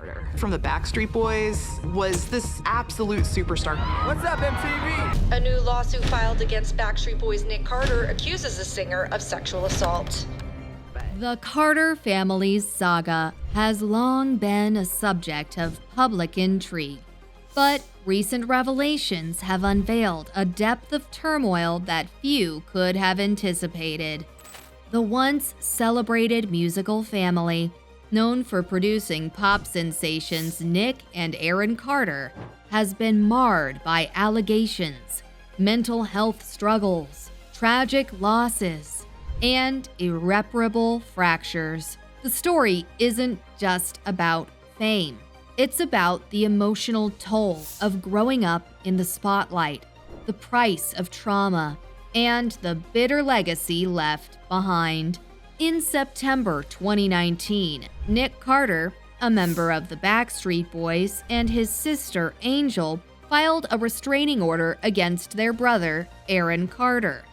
Carter from the Backstreet Boys was this absolute superstar. What's up, MTV? A new lawsuit filed against Backstreet Boys' Nick Carter accuses the singer of sexual assault. The Carter family's saga has long been a subject of public intrigue, but recent revelations have unveiled a depth of turmoil that few could have anticipated. The once celebrated musical family, known for producing pop sensations Nick and Aaron Carter, has been marred by allegations, mental health struggles, tragic losses, and irreparable fractures. The story isn't just about fame. It's about the emotional toll of growing up in the spotlight, the price of trauma, and the bitter legacy left behind. In September 2019, Nick Carter, a member of the Backstreet Boys, and his sister Angel filed a restraining order against their brother, Aaron Carter.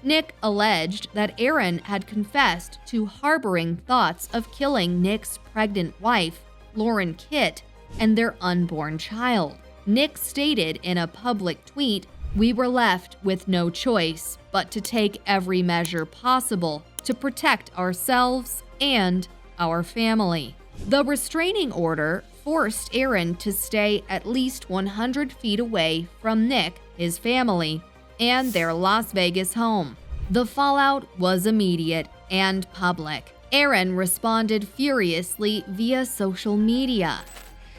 Nick alleged that Aaron had confessed to harboring thoughts of killing Nick's pregnant wife, Lauren Kitt, and their unborn child. Nick stated in a public tweet, "We were left with no choice but to take every measure possible to protect ourselves and our family." The restraining order forced Aaron to stay at least 100 feet away from Nick, his family, and their Las Vegas home. The fallout was immediate and public. Aaron responded furiously via social media.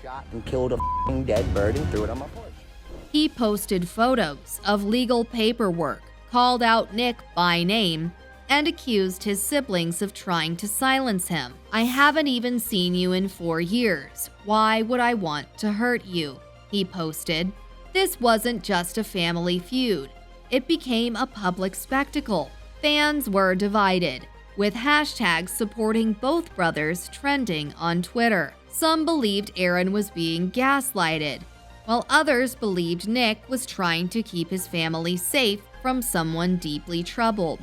Shot and killed a f***ing dead bird and threw it on my porch. He posted photos of legal paperwork, called out Nick by name, and accused his siblings of trying to silence him. "I haven't even seen you in 4 years. Why would I want to hurt you?" he posted. This wasn't just a family feud. It became a public spectacle. Fans were divided, with hashtags supporting both brothers trending on Twitter. Some believed Aaron was being gaslighted, while others believed Nick was trying to keep his family safe from someone deeply troubled.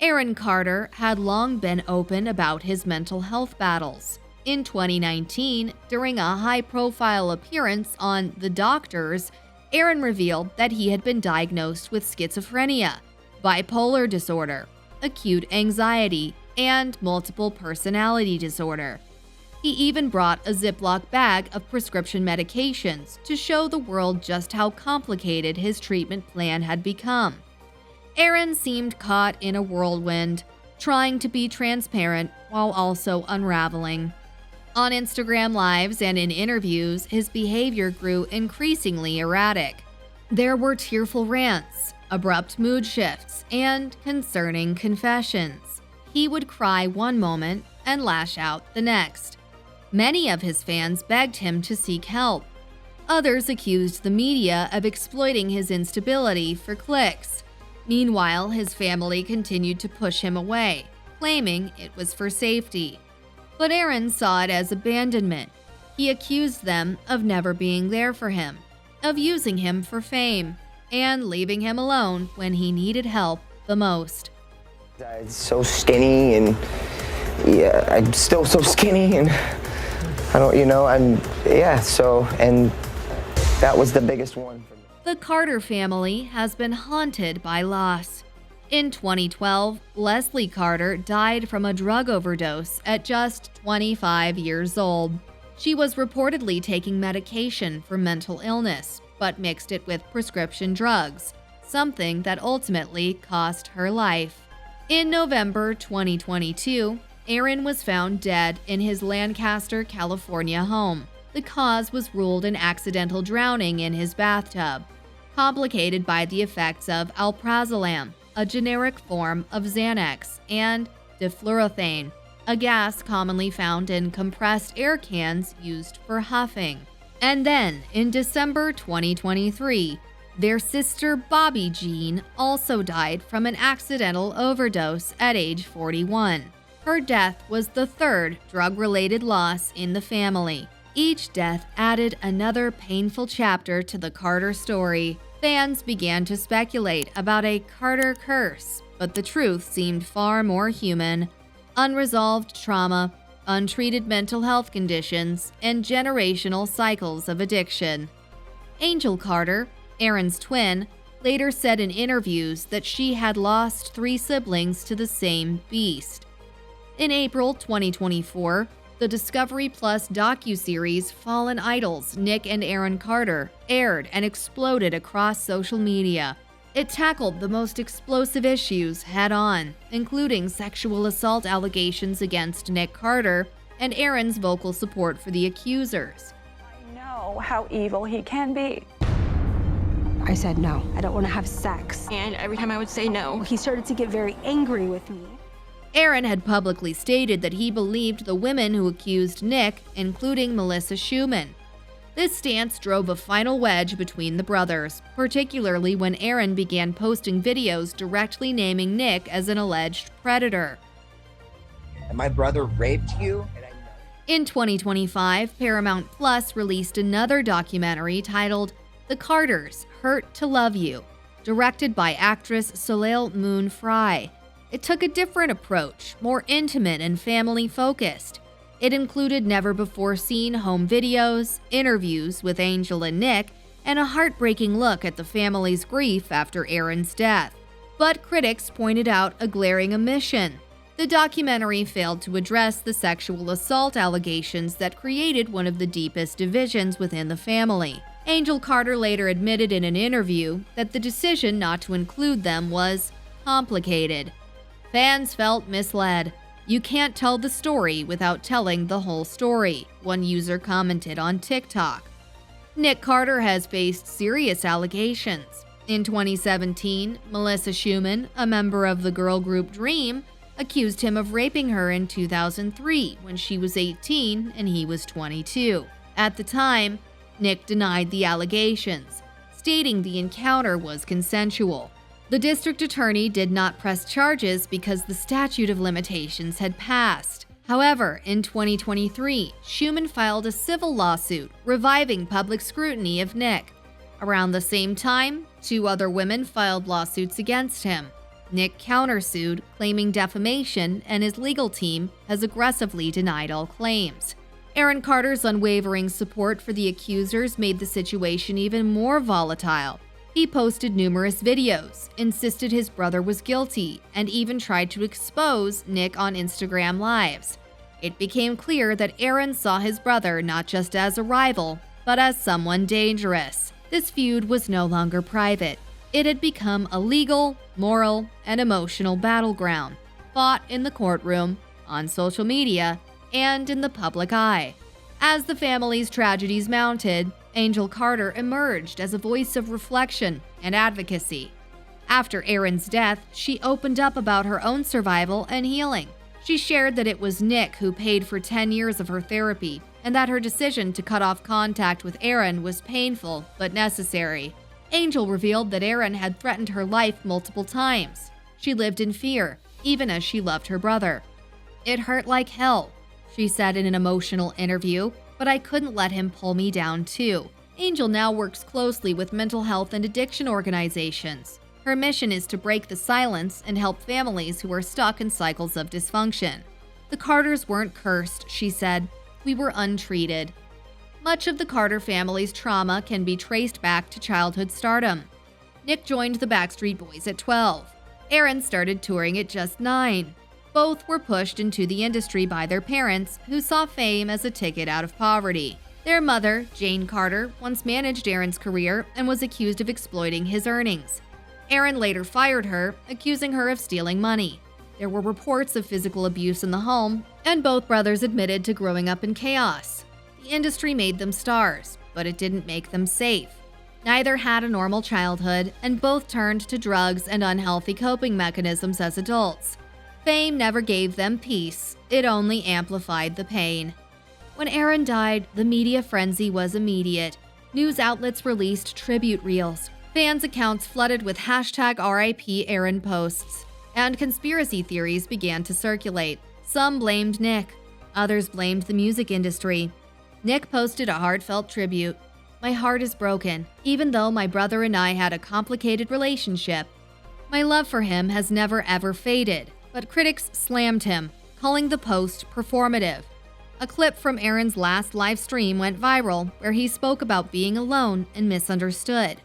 Aaron Carter had long been open about his mental health battles. In 2019, during a high-profile appearance on The Doctors, Aaron revealed that he had been diagnosed with schizophrenia, bipolar disorder, acute anxiety, and multiple personality disorder. He even brought a Ziploc bag of prescription medications to show the world just how complicated his treatment plan had become. Aaron seemed caught in a whirlwind, trying to be transparent while also unraveling. On Instagram Lives and in interviews, his behavior grew increasingly erratic. There were tearful rants, abrupt mood shifts, and concerning confessions. He would cry one moment and lash out the next. Many of his fans begged him to seek help. Others accused the media of exploiting his instability for clicks. Meanwhile, his family continued to push him away, claiming it was for safety. But Aaron saw it as abandonment. He accused them of never being there for him, of using him for fame, and leaving him alone when he needed help the most. I'm so skinny, and yeah, I'm still so skinny, and I don't, and that was the biggest one for me. The Carter family has been haunted by loss. In 2012, Leslie Carter died from a drug overdose at just 25 years old. She was reportedly taking medication for mental illness, but mixed it with prescription drugs, something that ultimately cost her life. In November 2022, Aaron was found dead in his Lancaster, California home. The cause was ruled an accidental drowning in his bathtub, complicated by the effects of alprazolam, a generic form of Xanax, and diflurothane, a gas commonly found in compressed air cans used for huffing. And then, in December 2023, their sister Bobby Jean also died from an accidental overdose at age 41. Her death was the third drug-related loss in the family. Each death added another painful chapter to the Carter story. Fans began to speculate about a Carter curse, but the truth seemed far more human. Unresolved trauma, untreated mental health conditions, and generational cycles of addiction. Angel Carter, Aaron's twin, later said in interviews that she had lost 3 siblings to the same beast. In April 2024, the Discovery Plus docuseries Fallen Idols: Nick and Aaron Carter aired and exploded across social media. It tackled the most explosive issues head-on, including sexual assault allegations against Nick Carter and Aaron's vocal support for the accusers. I know how evil he can be. I said no, I don't want to have sex. And every time I would say no, he started to get very angry with me. Aaron had publicly stated that he believed the women who accused Nick, including Melissa Schumann. This stance drove a final wedge between the brothers, particularly when Aaron began posting videos directly naming Nick as an alleged predator. And my brother raped you? In 2025, Paramount Plus released another documentary titled The Carters: Hurt to Love You, directed by actress Soleil Moon Frye. It took a different approach, more intimate and family-focused. It included never-before-seen home videos, interviews with Angel and Nick, and a heartbreaking look at the family's grief after Aaron's death. But critics pointed out a glaring omission. The documentary failed to address the sexual assault allegations that created one of the deepest divisions within the family. Angel Carter later admitted in an interview that the decision not to include them was complicated. Fans felt misled. You can't tell the story without telling the whole story, one user commented on TikTok. Nick Carter has faced serious allegations. In 2017, Melissa Schumann, a member of the girl group Dream, accused him of raping her in 2003 when she was 18 and he was 22. At the time, Nick denied the allegations, stating the encounter was consensual. The district attorney did not press charges because the statute of limitations had passed. However, in 2023, Schumann filed a civil lawsuit reviving public scrutiny of Nick. Around the same time, 2 other women filed lawsuits against him. Nick countersued, claiming defamation, and his legal team has aggressively denied all claims. Aaron Carter's unwavering support for the accusers made the situation even more volatile. He posted numerous videos, insisted his brother was guilty, and even tried to expose Nick on Instagram Lives. It became clear that Aaron saw his brother not just as a rival, but as someone dangerous. This feud was no longer private. It had become a legal, moral, and emotional battleground, fought in the courtroom, on social media, and in the public eye. As the family's tragedies mounted, Angel Carter emerged as a voice of reflection and advocacy. After Aaron's death, she opened up about her own survival and healing. She shared that it was Nick who paid for 10 years of her therapy, and that her decision to cut off contact with Aaron was painful but necessary. Angel revealed that Aaron had threatened her life multiple times. She lived in fear, even as she loved her brother. "It hurt like hell," she said in an emotional interview, "but I couldn't let him pull me down too." Angel now works closely with mental health and addiction organizations. Her mission is to break the silence and help families who are stuck in cycles of dysfunction. "The Carters weren't cursed," she said. "We were untreated." Much of the Carter family's trauma can be traced back to childhood stardom. Nick joined the Backstreet Boys at 12. Aaron started touring at just 9. Both were pushed into the industry by their parents, who saw fame as a ticket out of poverty. Their mother, Jane Carter, once managed Aaron's career and was accused of exploiting his earnings. Aaron later fired her, accusing her of stealing money. There were reports of physical abuse in the home, and both brothers admitted to growing up in chaos. The industry made them stars, but it didn't make them safe. Neither had a normal childhood, and both turned to drugs and unhealthy coping mechanisms as adults. Fame never gave them peace, it only amplified the pain. When Aaron died, the media frenzy was immediate. News outlets released tribute reels. Fans' accounts flooded with #RIP Aaron posts, and conspiracy theories began to circulate. Some blamed Nick, others blamed the music industry. Nick posted a heartfelt tribute. "My heart is broken, even though my brother and I had a complicated relationship. My love for him has never ever faded, but critics slammed him, calling the post performative. A clip from Aaron's last live stream went viral where he spoke about being alone and misunderstood.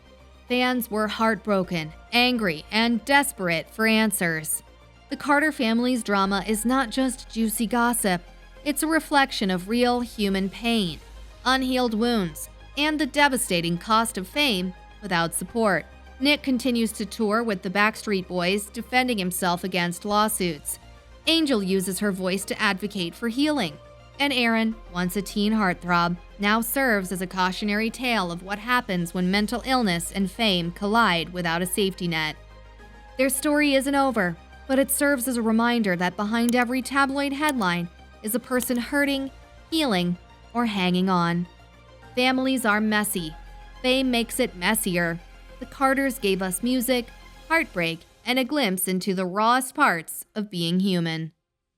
Fans were heartbroken, angry, and desperate for answers. The Carter family's drama is not just juicy gossip. It's a reflection of real human pain, unhealed wounds, and the devastating cost of fame without support. Nick continues to tour with the Backstreet Boys, defending himself against lawsuits. Angel uses her voice to advocate for healing. And Aaron, once a teen heartthrob, now serves as a cautionary tale of what happens when mental illness and fame collide without a safety net. Their story isn't over, but it serves as a reminder that behind every tabloid headline is a person hurting, healing, or hanging on. Families are messy. Fame makes it messier. The Carters gave us music, heartbreak, and a glimpse into the rawest parts of being human.